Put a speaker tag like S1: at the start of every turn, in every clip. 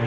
S1: Hey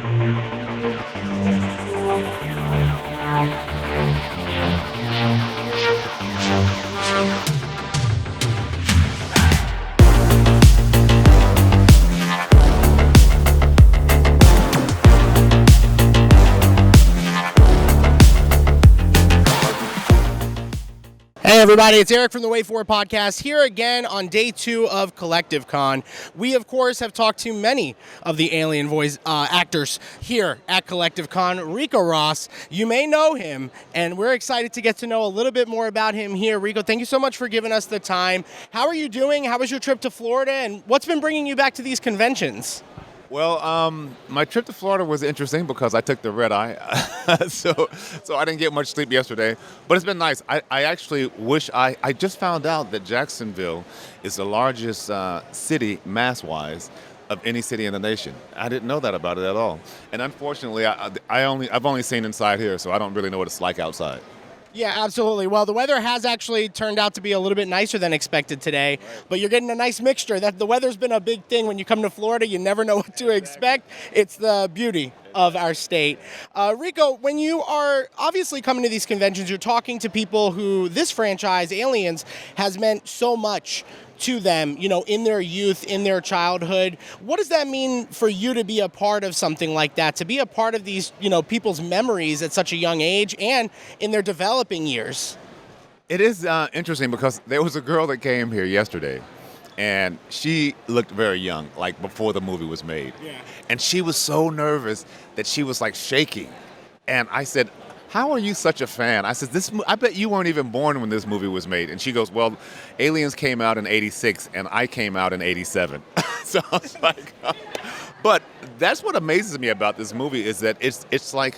S1: everybody, it's Eric from the Way Forward Podcast here again on day 2 of Collective Con. We of course have talked to many of the alien voice actors here at Collective Con. Ricco Ross, you may know him, and we're excited to get to know a little bit more about him here. Ricco, thank you so much for giving us the time. How are you doing? How was your trip to Florida, and what's been bringing you back to these conventions?
S2: Well, my trip to Florida was interesting because I took the red eye, so I didn't get much sleep yesterday. But it's been nice. I actually wish I just found out that Jacksonville is the largest city mass-wise of any city in the nation. I didn't know that about it at all. And unfortunately, I've only seen inside here, so I don't really know what it's like outside.
S1: Yeah, absolutely. Well, the weather has actually turned out to be a little bit nicer than expected today, but you're getting a nice mixture. That the weather's been a big thing when you come to Florida. You never know what to expect. It's the beauty of our state. Ricco, when you are obviously coming to these conventions, you're talking to people who this franchise, Aliens, has meant so much to them, you know, in their youth, in their childhood. What does that mean for you to be a part of something like that, to be a part of these, you know, people's memories at such a young age and in their developing years?
S2: It is interesting because there was a girl that came here yesterday, and she looked very young, like before the movie was made.
S1: Yeah.
S2: And she was so nervous that she was like shaking. And I said, "How are you such a fan?" I said, I bet you weren't even born when this movie was made. And she goes, "Well, Aliens came out in 86 and I came out in 87. So I was like, but that's what amazes me about this movie is that it's like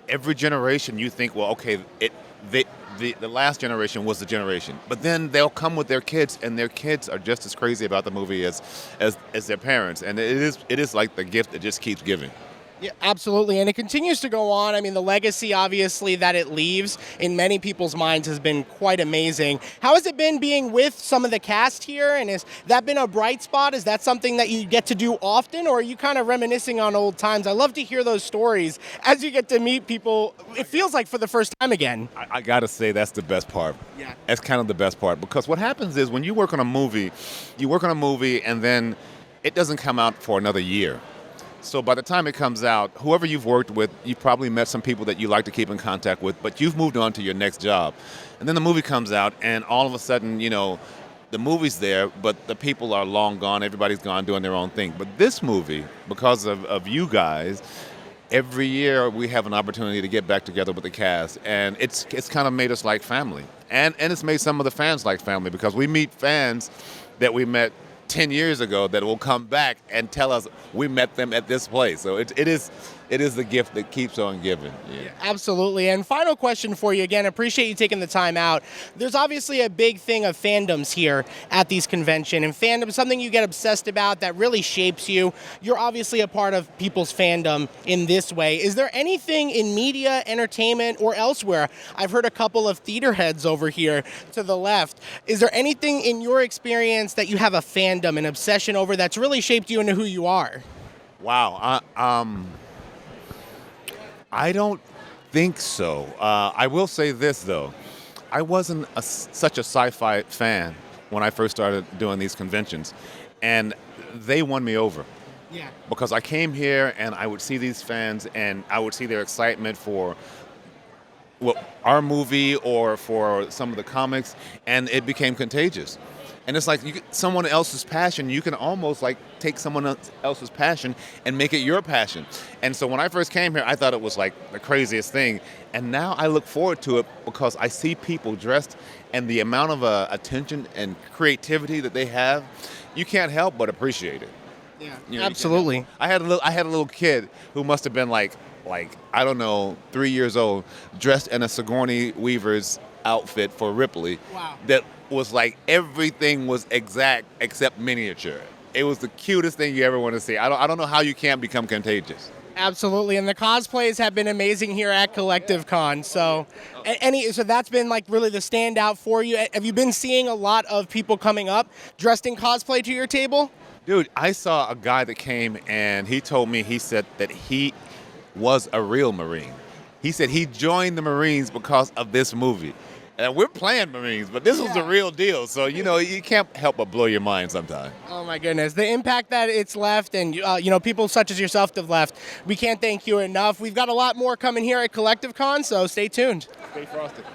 S2: every generation you think, well, okay, the last generation was the generation. But then they'll come with their kids, and their kids are just as crazy about the movie as their parents. And it is like the gift that just keeps giving.
S1: Yeah, absolutely, and it continues to go on. I mean, the legacy, obviously, that it leaves in many people's minds has been quite amazing. How has it been being with some of the cast here, and has that been a bright spot? Is that something that you get to do often, or are you kind of reminiscing on old times? I love to hear those stories as you get to meet people. It feels like for the first time again.
S2: I got to say that's the best part.
S1: Yeah.
S2: That's kind of the best part, because what happens is when you work on a movie, and then it doesn't come out for another year. So by the time it comes out, whoever you've worked with, you've probably met some people that you like to keep in contact with, but you've moved on to your next job. And then the movie comes out, and all of a sudden, you know, the movie's there, but the people are long gone. Everybody's gone doing their own thing. But this movie, because of you guys, every year we have an opportunity to get back together with the cast. And it's kind of made us like family. And it's made some of the fans like family, because we meet fans that we met 10 years ago that will come back and tell us we met them at this place. So it is the gift that keeps on giving. Yeah.
S1: Absolutely. And final question for you again, appreciate you taking the time out. There's obviously a big thing of fandoms here at these conventions, and fandom is something you get obsessed about that really shapes you. You're obviously a part of people's fandom in this way. Is there anything in media, entertainment, or elsewhere? I've heard a couple of theater heads over here to the left. Is there anything in your experience that you have a fandom, an obsession over, that's really shaped you into who you are?
S2: Wow. I don't think so. I will say this, though. I wasn't such a sci-fi fan when I first started doing these conventions, and they won me over.
S1: Yeah.
S2: Because I came here, and I would see these fans, and I would see their excitement for our movie or for some of the comics, and it became contagious. And it's like someone else's passion, you can almost like take someone else's passion and make it your passion. And so when I first came here, I thought it was like the craziest thing. And now I look forward to it because I see people dressed, and the amount of attention and creativity that they have, you can't help but appreciate it.
S1: Yeah,
S2: you know,
S1: absolutely.
S2: I had a little kid who must have been like I don't know, 3 years old, dressed in a Sigourney Weaver's outfit for Ripley.
S1: Wow.
S2: That was like everything was exact except miniature. It was the cutest thing you ever want to see. I don't know how you can't become contagious.
S1: Absolutely, and the cosplays have been amazing here at Collective Con. So, so that's been like really the standout for you. Have you been seeing a lot of people coming up dressed in cosplay to your table?
S2: Dude, I saw a guy that came and he told me, he said that he was a real Marine. He said he joined the Marines because of this movie. And we're playing Marines, but this was the real deal. So, you can't help but blow your mind sometimes.
S1: Oh my goodness, the impact that it's left, and people such as yourself have left. We can't thank you enough. We've got a lot more coming here at Collective Con, so stay tuned.
S2: Stay frosted.